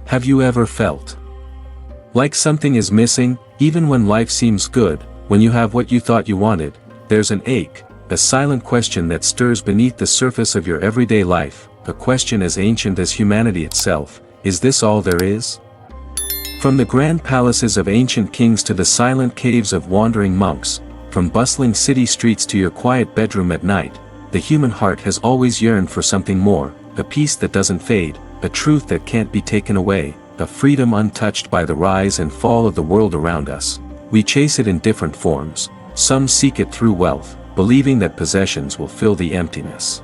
Have you ever felt like something is missing, even when life seems good? When you have what you thought you wanted, there's an ache, a silent question that stirs beneath the surface of your everyday life, a question as ancient as humanity itself. Is this all there is? From the grand palaces of ancient kings to the silent caves of wandering monks, from bustling city streets to your quiet bedroom at night, the human heart has always yearned for something more, a peace that doesn't fade, a truth that can't be taken away, a freedom untouched by the rise and fall of the world around us. We chase it in different forms. Some seek it through wealth, believing that possessions will fill the emptiness.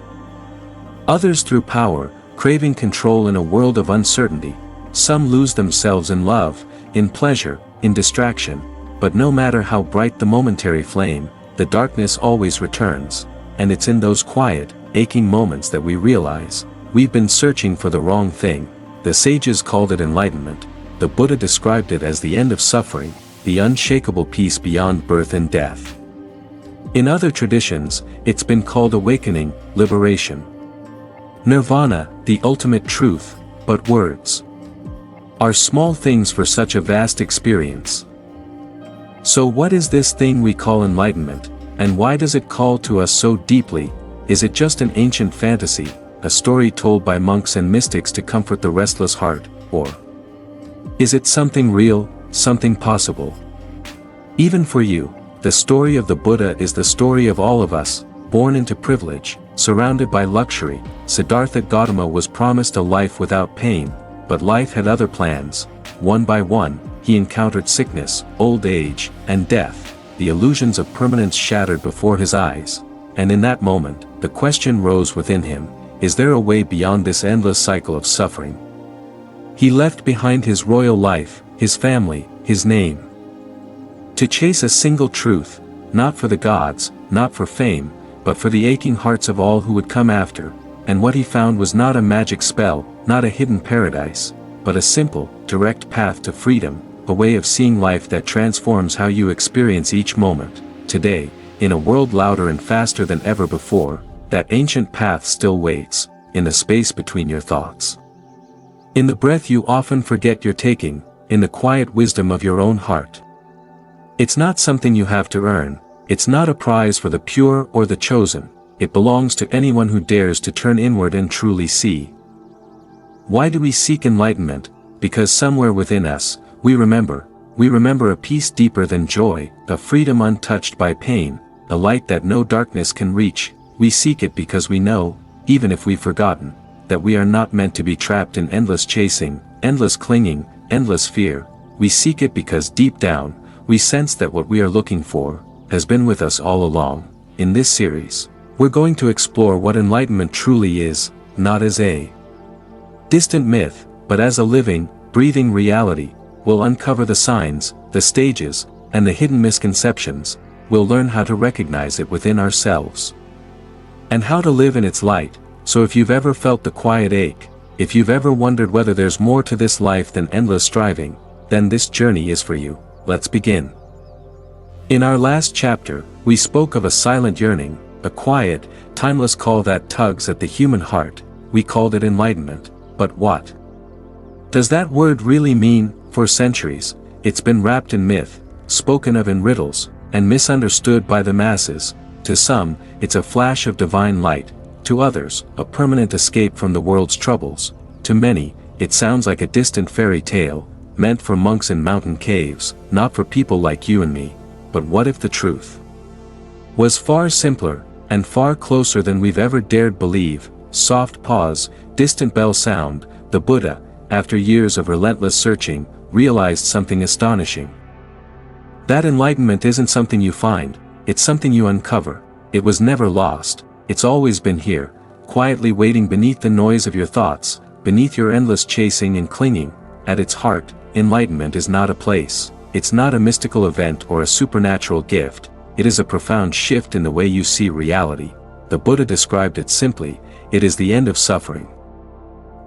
Others through power, craving control in a world of uncertainty. Some lose themselves in love, in pleasure, in distraction. But no matter how bright the momentary flame, the darkness always returns. And it's in those quiet, aching moments that we realize we've been searching for the wrong thing. The sages called it enlightenment. The Buddha described it as the end of suffering, the unshakable peace beyond birth and death. In other traditions, it's been called awakening, liberation. Nirvana, the ultimate truth. But words are small things for such a vast experience. So what is this thing we call enlightenment, and why does it call to us so deeply? Is it just an ancient fantasy, a story told by monks and mystics to comfort the restless heart, or is it something real, something possible? Even for you, the story of the Buddha is the story of all of us, born into privilege, surrounded by luxury. Siddhartha Gautama was promised a life without pain, but life had other plans. One by one, he encountered sickness, old age, and death. The illusions of permanence shattered before his eyes. And in that moment, the question rose within him, is there a way beyond this endless cycle of suffering? He left behind his royal life, his family, his name, to chase a single truth, not for the gods, not for fame, but for the aching hearts of all who would come after. And what he found was not a magic spell, not a hidden paradise, but a simple, direct path to freedom, a way of seeing life that transforms how you experience each moment. Today, in a world louder and faster than ever before, that ancient path still waits, in the space between your thoughts. In the breath you often forget you're taking, in the quiet wisdom of your own heart. It's not something you have to earn, it's not a prize for the pure or the chosen, it belongs to anyone who dares to turn inward and truly see. Why do we seek enlightenment? Because somewhere within us, we remember a peace deeper than joy, a freedom untouched by pain, a light that no darkness can reach. We seek it because we know, even if we've forgotten, that we are not meant to be trapped in endless chasing, endless clinging, endless fear. We seek it because deep down, we sense that what we are looking for has been with us all along. In this series, we're going to explore what enlightenment truly is, not as a distant myth, but as a living, breathing reality. We'll uncover the signs, the stages, and the hidden misconceptions. We'll learn how to recognize it within ourselves, and how to live in its light. So if you've ever felt the quiet ache, if you've ever wondered whether there's more to this life than endless striving, then this journey is for you. Let's begin. In our last chapter, we spoke of a silent yearning, a quiet, timeless call that tugs at the human heart. We called it enlightenment. But what does that word really mean? For centuries, it's been wrapped in myth, spoken of in riddles, and misunderstood by the masses. To some, it's a flash of divine light. To others, a permanent escape from the world's troubles. To many, it sounds like a distant fairy tale, meant for monks in mountain caves, not for people like you and me. But what if the truth was far simpler, and far closer than we've ever dared believe? Soft pause, distant bell sound. The Buddha, after years of relentless searching, realized something astonishing. That enlightenment isn't something you find, it's something you uncover. It was never lost, it's always been here, quietly waiting beneath the noise of your thoughts, beneath your endless chasing and clinging. At its heart, enlightenment is not a place, it's not a mystical event or a supernatural gift, it is a profound shift in the way you see reality. The Buddha described it simply, it is the end of suffering.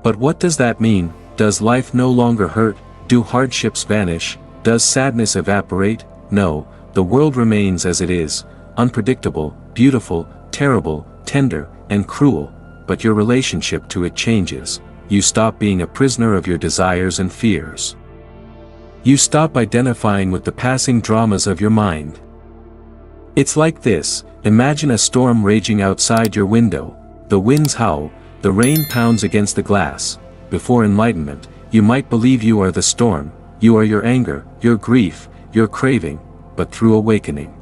But what does that mean? Does life no longer hurt? Do hardships vanish? Does sadness evaporate? No, the world remains as it is, unpredictable, beautiful, terrible, tender, and cruel, but your relationship to it changes. you stop being a prisoner of your desires and fears. You stop identifying with the passing dramas of your mind. It's like this: imagine a storm raging outside your window. The winds howl, the rain pounds against the glass. Before enlightenment, you might believe you are the storm, you are your anger, your grief, your craving, but through awakening,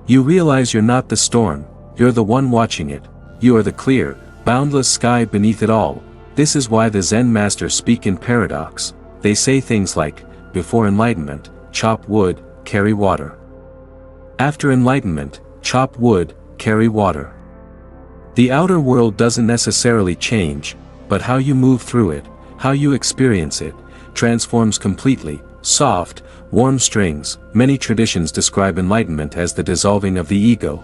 you realize you're not the storm, you're the one watching it, you are the clear, boundless sky beneath it all. This is why the Zen masters speak in paradox. They say things like, before enlightenment, chop wood, carry water. After enlightenment, chop wood, carry water. The outer world doesn't necessarily change, but how you move through it, how you experience it, transforms completely. Soft, warm strings. Many traditions describe enlightenment as the dissolving of the ego.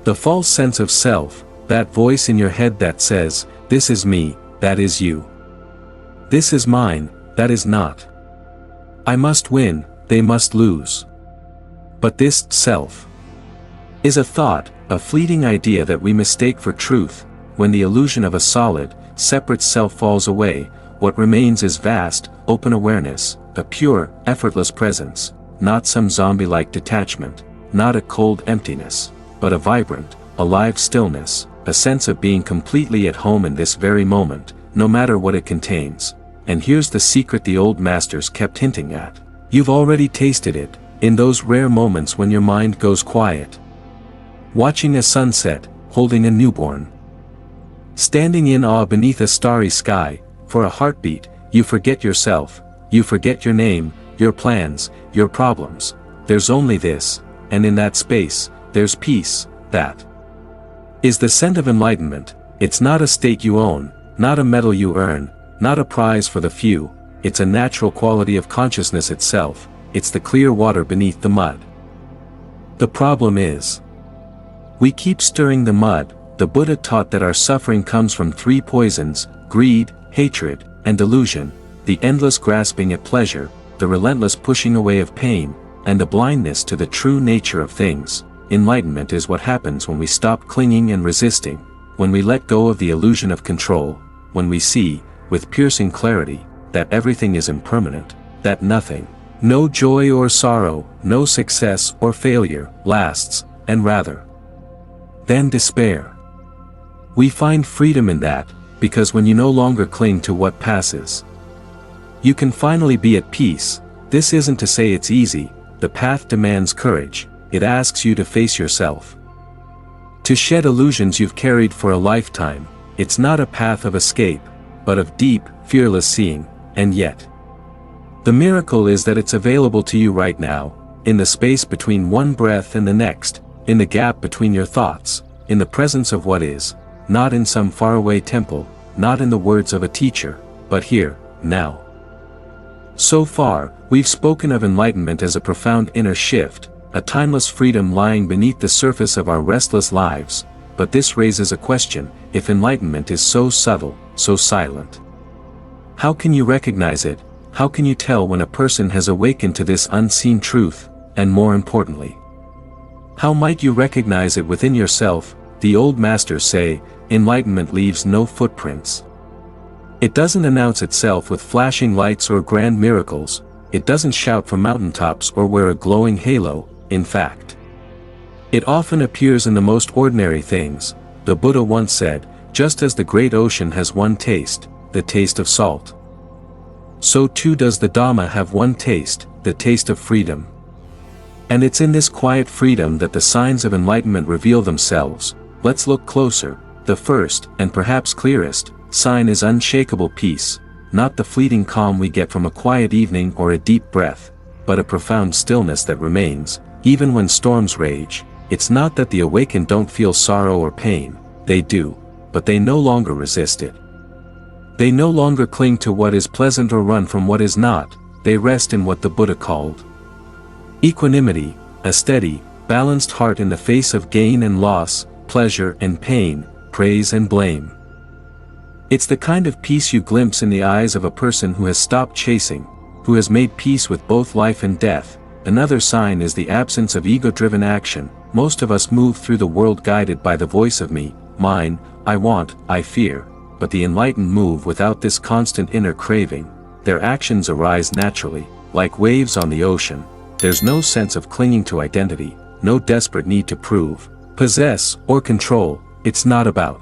The false sense of self, that voice in your head that says, this is me, that is you. This is mine, that is not. I must win, they must lose. But this self is a thought, a fleeting idea that we mistake for truth. When the illusion of a solid, separate self falls away, what remains is vast, open awareness, a pure, effortless presence, not some zombie-like detachment, not a cold emptiness, but a vibrant, alive stillness, a sense of being completely at home in this very moment, no matter what it contains. And here's the secret the old masters kept hinting at. You've already tasted it, in those rare moments when your mind goes quiet. Watching a sunset, holding a newborn. Standing in awe beneath a starry sky. For a heartbeat, you forget yourself, you forget your name, your plans, your problems. There's only this, and in that space, there's peace. That is the scent of enlightenment. It's not a state you own, not a medal you earn, not a prize for the few. It's a natural quality of consciousness itself. It's the clear water beneath the mud. The problem is, we keep stirring the mud. The Buddha taught that our suffering comes from three poisons: greed, hatred, and delusion, the endless grasping at pleasure, the relentless pushing away of pain, and the blindness to the true nature of things. Enlightenment is what happens when we stop clinging and resisting, when we let go of the illusion of control, when we see, with piercing clarity, that everything is impermanent, that nothing, no joy or sorrow, no success or failure, lasts, and rather than despair. We find freedom in that, because when you no longer cling to what passes, you can finally be at peace. This isn't to say it's easy. The path demands courage. It asks you to face yourself, to shed illusions you've carried for a lifetime. It's not a path of escape, but of deep, fearless seeing. And yet, the miracle is that it's available to you right now, in the space between one breath and the next, in the gap between your thoughts, in the presence of what is, not in some faraway temple, not in the words of a teacher, but here, now. So far, we've spoken of enlightenment as a profound inner shift, a timeless freedom lying beneath the surface of our restless lives. But this raises a question: if enlightenment is so subtle, so silent, how can you recognize it? How can you tell when a person has awakened to this unseen truth? And more importantly, how might you recognize it within yourself? The old masters say, enlightenment leaves no footprints. It doesn't announce itself with flashing lights or grand miracles. It doesn't shout from mountaintops or wear a glowing halo. In fact, it often appears in the most ordinary things. The Buddha once said, just as the great ocean has one taste, the taste of salt, so too does the Dhamma have one taste, the taste of freedom. And it's in this quiet freedom that the signs of enlightenment reveal themselves. Let's look closer. The first, and perhaps clearest, sign is unshakable peace, not the fleeting calm we get from a quiet evening or a deep breath, but a profound stillness that remains, even when storms rage. It's not that the awakened don't feel sorrow or pain, they do, but they no longer resist it. They no longer cling to what is pleasant or run from what is not. They rest in what the Buddha called equanimity, a steady, balanced heart in the face of gain and loss, pleasure and pain, praise and blame. It's the kind of peace you glimpse in the eyes of a person who has stopped chasing, who has made peace with both life and death. Another sign is the absence of ego-driven action. Most of us move through the world guided by the voice of me, mine, I want, I fear. but the enlightened move without this constant inner craving. Their actions arise naturally, like waves on the ocean. There's no sense of clinging to identity, no desperate need to prove, possess, or control. It's not about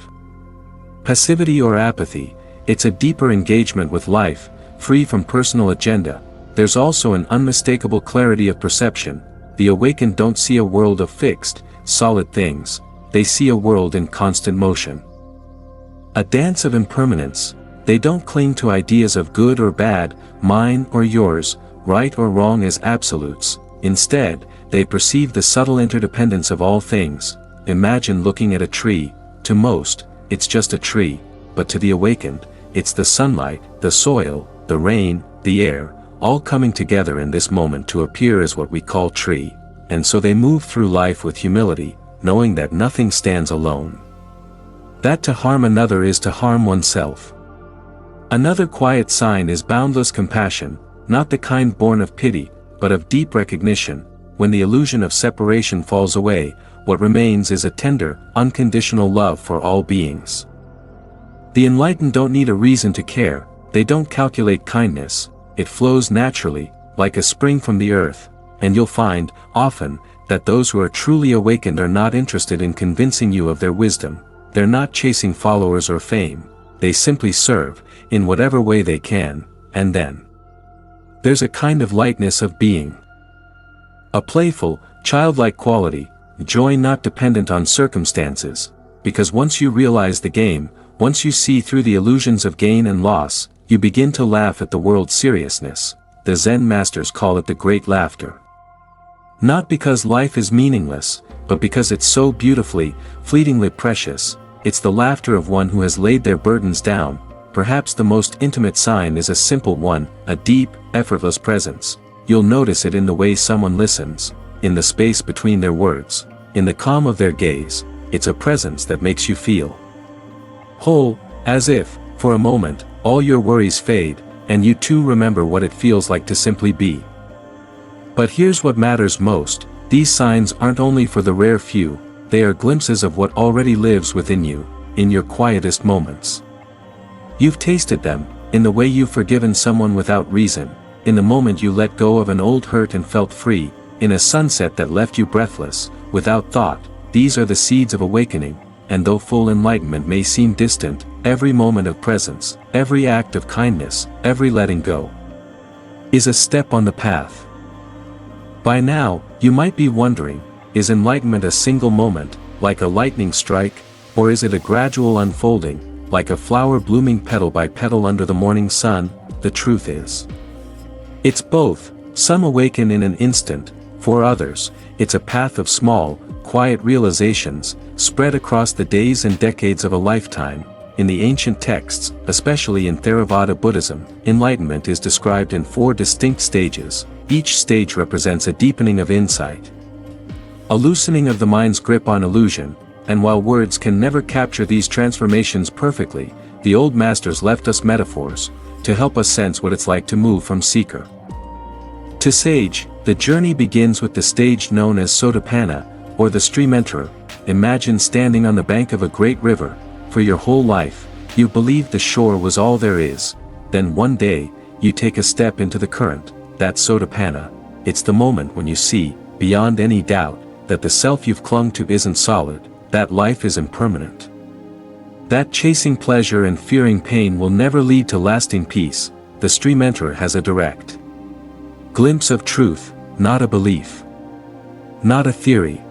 passivity or apathy, it's a deeper engagement with life, free from personal agenda. There's also an unmistakable clarity of perception. The awakened don't see a world of fixed, solid things, they see a world in constant motion. A dance of impermanence. They don't cling to ideas of good or bad, mine or yours, right or wrong as absolutes. Instead, they perceive the subtle interdependence of all things. Imagine looking at a tree. To most, it's just a tree, but to the awakened, it's the sunlight, the soil, the rain, the air, all coming together in this moment to appear as what we call tree. And so they move through life with humility, knowing that nothing stands alone. That to harm another is to harm oneself. Another quiet sign is boundless compassion, not the kind born of pity, but of deep recognition. When the illusion of separation falls away, what remains is a tender, unconditional love for all beings. The enlightened don't need a reason to care, they don't calculate kindness, it flows naturally, like a spring from the earth, and you'll find, often, that those who are truly awakened are not interested in convincing you of their wisdom. They're not chasing followers or fame, they simply serve, in whatever way they can, and then there's a kind of lightness of being. A playful, childlike quality, joy not dependent on circumstances, because once you realize the game, once you see through the illusions of gain and loss, you begin to laugh at the world's seriousness. The Zen masters call it the great laughter. Not because life is meaningless, but because it's so beautifully, fleetingly precious. It's the laughter of one who has laid their burdens down. Perhaps the most intimate sign is a simple one, a deep, effortless presence. You'll notice it in the way someone listens, in the space between their words, in the calm of their gaze. It's a presence that makes you feel whole, as if, for a moment, all your worries fade, and you too remember what it feels like to simply be. But here's what matters most, these signs aren't only for the rare few, they are glimpses of what already lives within you, in your quietest moments. You've tasted them, in the way you've forgiven someone without reason, in the moment you let go of an old hurt and felt free, in a sunset that left you breathless, without thought. These are the seeds of awakening, and though full enlightenment may seem distant, every moment of presence, every act of kindness, every letting go, is a step on the path. By now, you might be wondering, is enlightenment a single moment, like a lightning strike, or is it a gradual unfolding, like a flower blooming petal by petal under the morning sun? The truth is, it's both. Some awaken in an instant, for others, it's a path of small, quiet realizations, spread across the days and decades of a lifetime. In the ancient texts, especially in Theravada Buddhism, enlightenment is described in 4 distinct stages. Each stage represents a deepening of insight, a loosening of the mind's grip on illusion, and while words can never capture these transformations perfectly, the old masters left us metaphors, to help us sense what it's like to move from seeker to sage. The journey begins with the stage known as Sotapanna, or the stream enterer. Imagine standing on the bank of a great river. For your whole life, you believed the shore was all there is. Then one day, you take a step into the current. That's Sotapanna. It's the moment when you see, beyond any doubt, that the self you've clung to isn't solid, that life is impermanent, that chasing pleasure and fearing pain will never lead to lasting peace. The stream enterer has a direct glimpse of truth, not a belief, not a theory,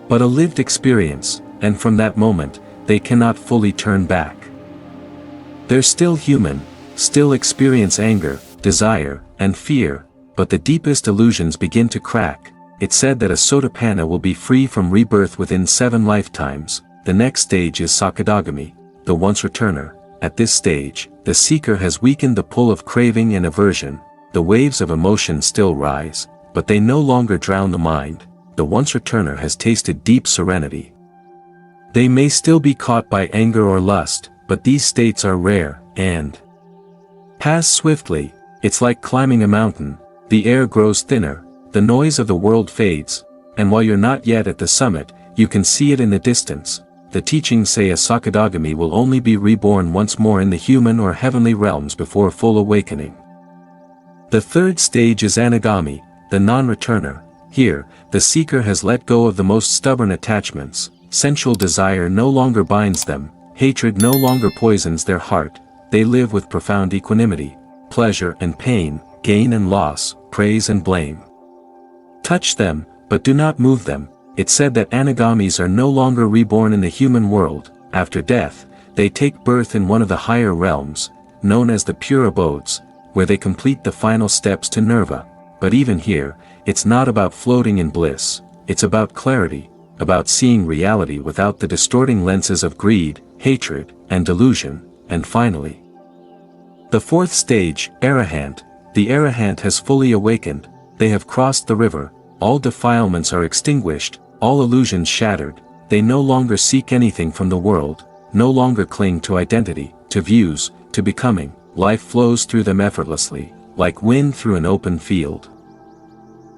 but a lived experience, and from that moment, they cannot fully turn back. They're still human, still experience anger, desire, and fear, but the deepest illusions begin to crack. It's said that a Sotapanna will be free from rebirth within 7 lifetimes. The next stage is Sakadagami, the once returner. At this stage, the seeker has weakened the pull of craving and aversion. The waves of emotion still rise, but they no longer drown the mind. The once returner has tasted deep serenity. They may still be caught by anger or lust, but these states are rare, and pass swiftly. It's like climbing a mountain. The air grows thinner, the noise of the world fades, and while you're not yet at the summit, you can see it in the distance. the teachings say a Sakadagami will only be reborn once more in the human or heavenly realms before full awakening. The third stage is Anagami, the non-returner. Here, the seeker has let go of the most stubborn attachments, sensual desire no longer binds them, hatred no longer poisons their heart, they live with profound equanimity, pleasure and pain, gain and loss, praise and blame. Touch them, but do not move them. It's said that anagamis are no longer reborn in the human world. After death, they take birth in one of the higher realms, known as the pure abodes, where they complete the final steps to nirvana. But even here, it's not about floating in bliss, it's about clarity, about seeing reality without the distorting lenses of greed, hatred, and delusion. And finally, the fourth stage, Arahant. The Arahant has fully awakened, they have crossed the river, all defilements are extinguished, all illusions shattered, they no longer seek anything from the world, no longer cling to identity, to views, to becoming, life flows through them effortlessly, like wind through an open field.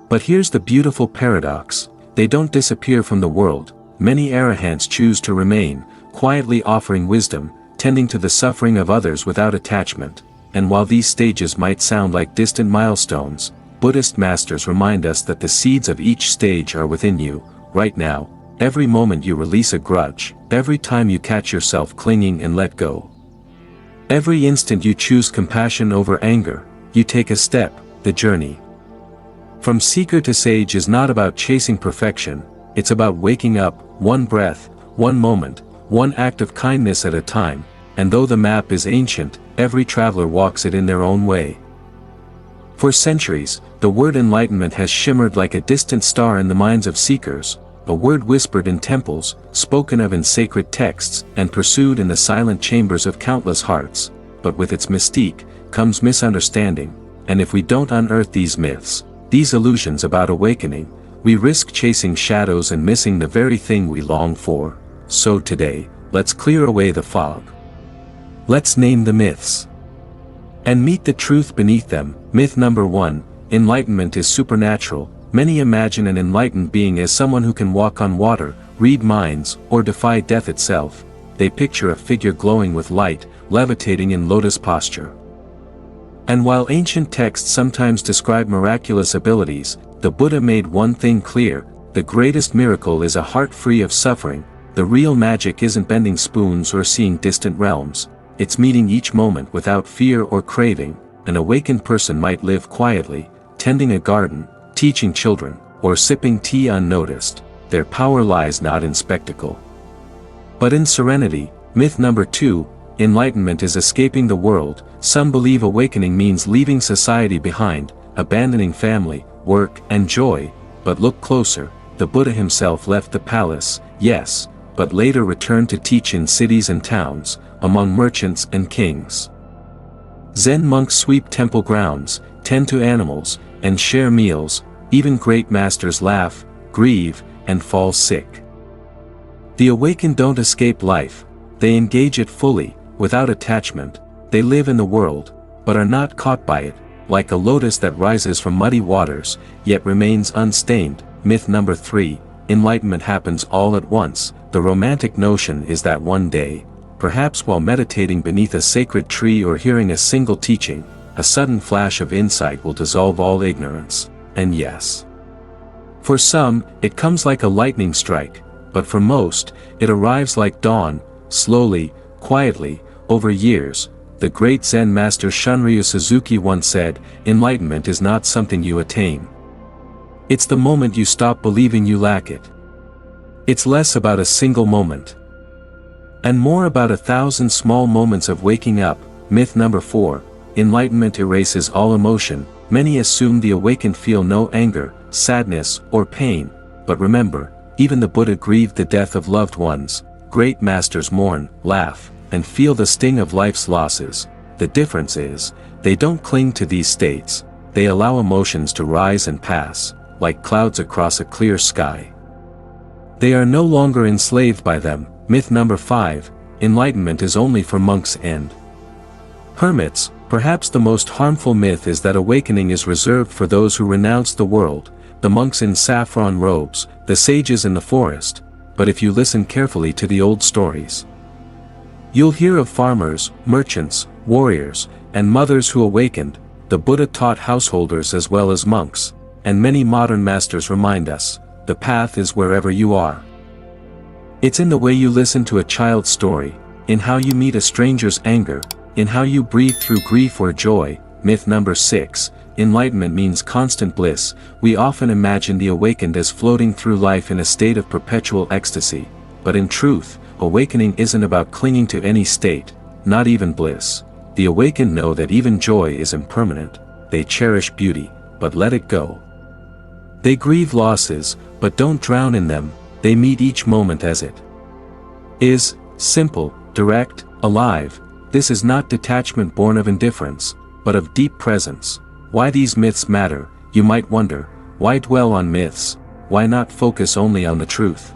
But here's the beautiful paradox, they don't disappear from the world, many Arahants choose to remain, quietly offering wisdom, tending to the suffering of others without attachment, and while these stages might sound like distant milestones, Buddhist masters remind us that the seeds of each stage are within you, right now, every moment you release a grudge, every time you catch yourself clinging and let go. Every instant you choose compassion over anger, you take a step, the journey from seeker to sage is not about chasing perfection, it's about waking up, one breath, one moment, one act of kindness at a time, and though the map is ancient, every traveler walks it in their own way. For centuries, the word enlightenment has shimmered like a distant star in the minds of seekers, a word whispered in temples, spoken of in sacred texts, and pursued in the silent chambers of countless hearts, but with its mystique, comes misunderstanding, and if we don't unearth these myths, these illusions about awakening, we risk chasing shadows and missing the very thing we long for. So today, let's clear away the fog. Let's name the myths and meet the truth beneath them. Myth number 1, enlightenment is supernatural. Many imagine an enlightened being as someone who can walk on water, read minds, or defy death itself. They picture a figure glowing with light, levitating in lotus posture. And while ancient texts sometimes describe miraculous abilities, the Buddha made one thing clear, the greatest miracle is a heart free of suffering. The real magic isn't bending spoons or seeing distant realms, it's meeting each moment without fear or craving. An awakened person might live quietly, tending a garden, teaching children, or sipping tea unnoticed. Their power lies not in spectacle, but in serenity. Myth number 2, enlightenment is escaping the world. Some believe awakening means leaving society behind, abandoning family, work, and joy, but look closer, the Buddha himself left the palace, yes, but later returned to teach in cities and towns, among merchants and kings. Zen monks sweep temple grounds, tend to animals, and share meals. Even great masters laugh, grieve, and fall sick. The awakened don't escape life, they engage it fully, without attachment. They live in the world, but are not caught by it, like a lotus that rises from muddy waters, yet remains unstained. Myth number 3, enlightenment happens all at once. The romantic notion is that one day, perhaps while meditating beneath a sacred tree or hearing a single teaching, a sudden flash of insight will dissolve all ignorance. And yes, for some, it comes like a lightning strike, but for most, it arrives like dawn, slowly, quietly, over years. The great Zen master Shunryu Suzuki once said, enlightenment is not something you attain. It's the moment you stop believing you lack it. It's less about a single moment, and more about 1,000 small moments of waking up. Myth number 4, enlightenment erases all emotion. Many assume the awakened feel no anger, sadness, or pain, but remember, even the Buddha grieved the death of loved ones. Great masters mourn, laugh, and feel the sting of life's losses. The difference is, they don't cling to these states, they allow emotions to rise and pass, like clouds across a clear sky. They are no longer enslaved by them. Myth number 5, enlightenment is only for monks and hermits. Perhaps the most harmful myth is that awakening is reserved for those who renounce the world, the monks in saffron robes, the sages in the forest. but if you listen carefully to the old stories, you'll hear of farmers, merchants, warriors, and mothers who awakened. The Buddha taught householders as well as monks, and many modern masters remind us, the path is wherever you are. It's in the way you listen to a child's story, in how you meet a stranger's anger, in how you breathe through grief or joy. Myth number 6, enlightenment means constant bliss. We often imagine the awakened as floating through life in a state of perpetual ecstasy, but in truth, awakening isn't about clinging to any state, not even bliss. The awakened know that even joy is impermanent. They cherish beauty, but let it go. They grieve losses, but don't drown in them. They meet each moment as it is, simple, direct, alive. This is not detachment born of indifference, but of deep presence. Why these myths matter, you might wonder. Why dwell on myths? Why not focus only on the truth?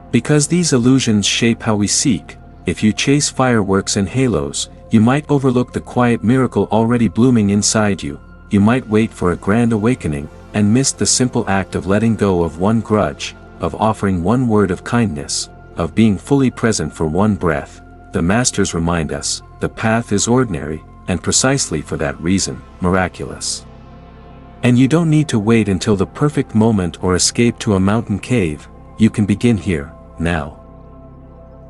Because these illusions shape how we seek. If you chase fireworks and halos, you might overlook the quiet miracle already blooming inside you. You might wait for a grand awakening, and miss the simple act of letting go of one grudge, of offering one word of kindness, of being fully present for one breath. The masters remind us, the path is ordinary, and precisely for that reason, miraculous. And you don't need to wait until the perfect moment or escape to a mountain cave. You can begin here, now.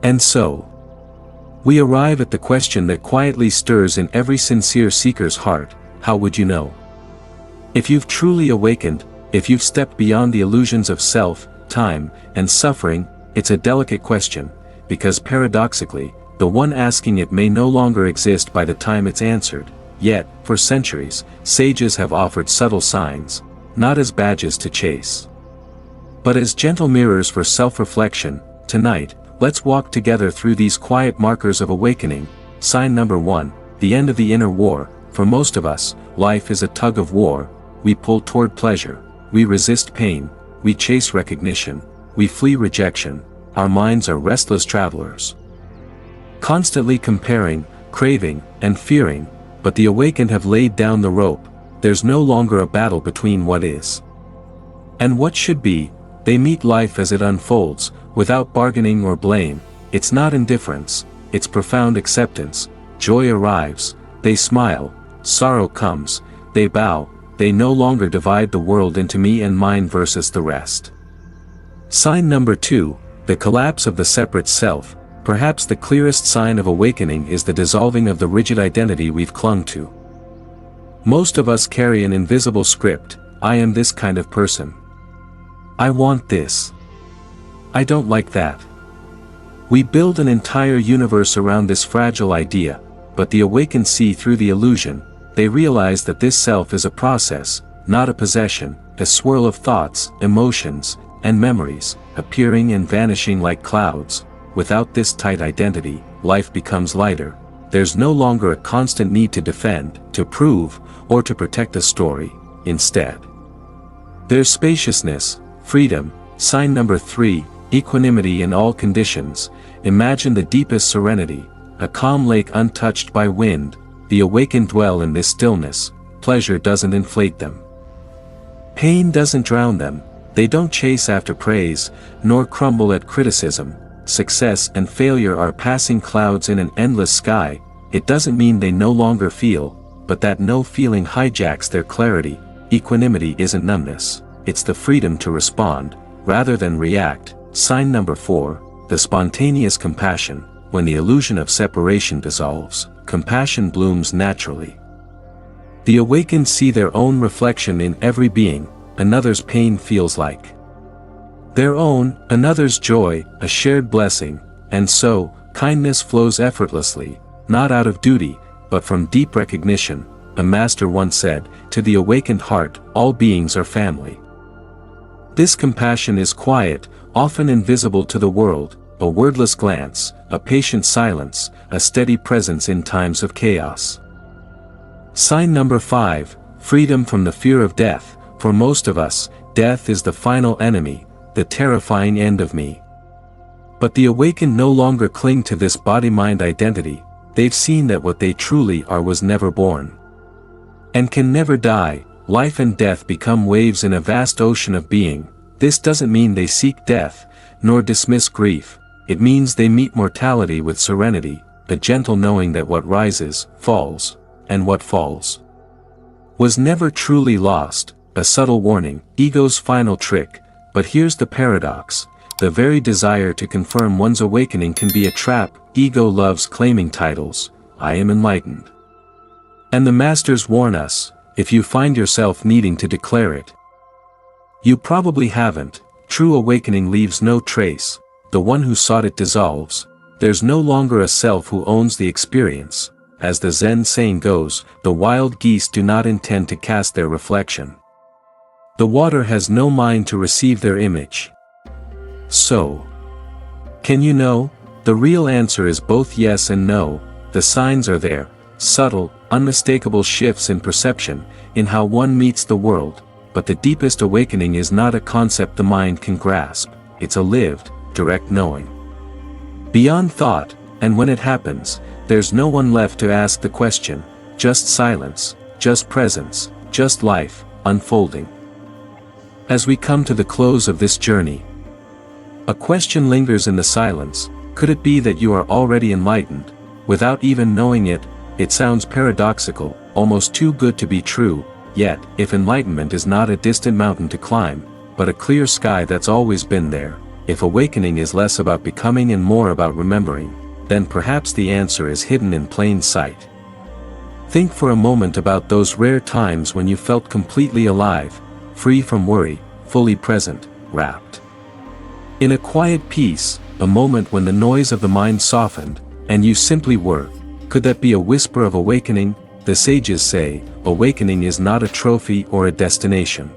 And so, we arrive at the question that quietly stirs in every sincere seeker's heart: how would you know? If you've truly awakened, if you've stepped beyond the illusions of self, time, and suffering. It's a delicate question, because paradoxically, the one asking it may no longer exist by the time it's answered. Yet, for centuries, sages have offered subtle signs, not as badges to chase, but as gentle mirrors for self-reflection. Tonight, let's walk together through these quiet markers of awakening. Sign number 1, the end of the inner war. For most of us, life is a tug of war. We pull toward pleasure, we resist pain, we chase recognition, we flee rejection. Our minds are restless travelers, constantly comparing, craving, and fearing. But the awakened have laid down the rope. There's no longer a battle between what is and what should be. They meet life as it unfolds, without bargaining or blame. It's not indifference, it's profound acceptance. Joy arrives, they smile. Sorrow comes, they bow. They no longer divide the world into me and mine versus the rest. Sign number 2, the collapse of the separate self. Perhaps the clearest sign of awakening is the dissolving of the rigid identity we've clung to. Most of us carry an invisible script. I am this kind of person. I want this. I don't like that. We build an entire universe around this fragile idea, but the awakened see through the illusion. They realize that this self is a process, not a possession, a swirl of thoughts, emotions, and memories, appearing and vanishing like clouds. Without this tight identity, life becomes lighter. There's no longer a constant need to defend, to prove, or to protect a story. Instead, there's spaciousness, freedom. Sign number 3, equanimity in all conditions. Imagine the deepest serenity, a calm lake untouched by wind. The awakened dwell in this stillness. Pleasure doesn't inflate them. Pain doesn't drown them. They don't chase after praise, nor crumble at criticism. Success and failure are passing clouds in an endless sky. It doesn't mean they no longer feel, but that no feeling hijacks their clarity. Equanimity isn't numbness, it's the freedom to respond, rather than react. Sign number 4, the spontaneous compassion. When the illusion of separation dissolves, compassion blooms naturally. The awakened see their own reflection in every being. Another's pain feels like their own, another's joy, a shared blessing, and so, kindness flows effortlessly, not out of duty, but from deep recognition. A master once said, to the awakened heart, all beings are family. This compassion is quiet, often invisible to the world, a wordless glance, a patient silence, a steady presence in times of chaos. Sign number 5, freedom from the fear of death. For most of us, death is the final enemy, the terrifying end of me. But the awakened no longer cling to this body-mind identity. They've seen that what they truly are was never born and can never die. Life and death become waves in a vast ocean of being. This doesn't mean they seek death, nor dismiss grief. It means they meet mortality with serenity, a gentle knowing that what rises, falls, and what falls was never truly lost, a subtle warning, ego's final trick. But here's the paradox. The very desire to confirm one's awakening can be a trap. Ego loves claiming titles. I am enlightened. And the masters warn us, if you find yourself needing to declare it, you probably haven't. True awakening leaves no trace. The one who sought it dissolves. There's no longer a self who owns the experience. As the Zen saying goes, the wild geese do not intend to cast their reflection. The water has no mind to receive their image. So, can you know? The real answer is both yes and no. The signs are there, subtle, unmistakable shifts in perception, in how one meets the world, but the deepest awakening is not a concept the mind can grasp, it's a lived, direct knowing. Beyond thought, and when it happens, there's no one left to ask the question, just silence, just presence, just life, unfolding. As we come to the close of this journey, a question lingers in the silence. Could it be that you are already enlightened, without even knowing it? It sounds paradoxical, almost too good to be true, yet, if enlightenment is not a distant mountain to climb, but a clear sky that's always been there, if awakening is less about becoming and more about remembering, then perhaps the answer is hidden in plain sight. Think for a moment about those rare times when you felt completely alive, free from worry, fully present, wrapped in a quiet peace, a moment when the noise of the mind softened, and you simply were. Could that be a whisper of awakening? The sages say, awakening is not a trophy or a destination.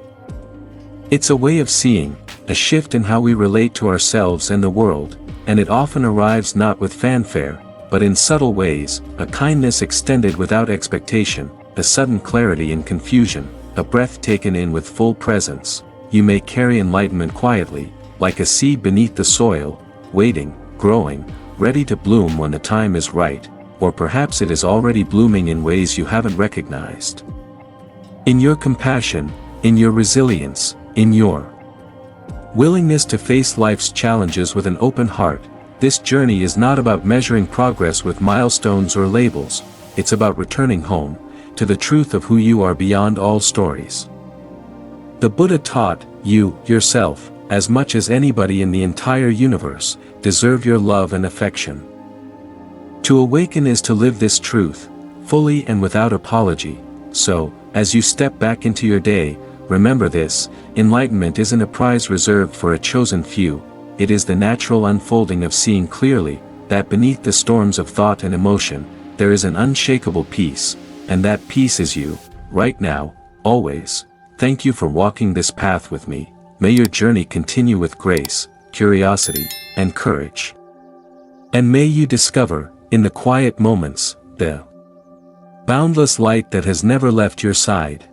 It's a way of seeing, a shift in how we relate to ourselves and the world, and it often arrives not with fanfare, but in subtle ways, a kindness extended without expectation, a sudden clarity in confusion, a breath taken in with full presence. You may carry enlightenment quietly, like a seed beneath the soil, waiting, growing, ready to bloom when the time is right, or perhaps it is already blooming in ways you haven't recognized. In your compassion, in your resilience, in your willingness to face life's challenges with an open heart, this journey is not about measuring progress with milestones or labels, it's about returning home, to the truth of who you are beyond all stories. The Buddha taught, you, yourself, as much as anybody in the entire universe, deserve your love and affection. To awaken is to live this truth, fully and without apology. So, as you step back into your day, remember this, enlightenment isn't a prize reserved for a chosen few, it is the natural unfolding of seeing clearly, that beneath the storms of thought and emotion, there is an unshakable peace, and that peace is you, right now, always. Thank you for walking this path with me. May your journey continue with grace, curiosity, and courage. And may you discover, in the quiet moments, the boundless light that has never left your side.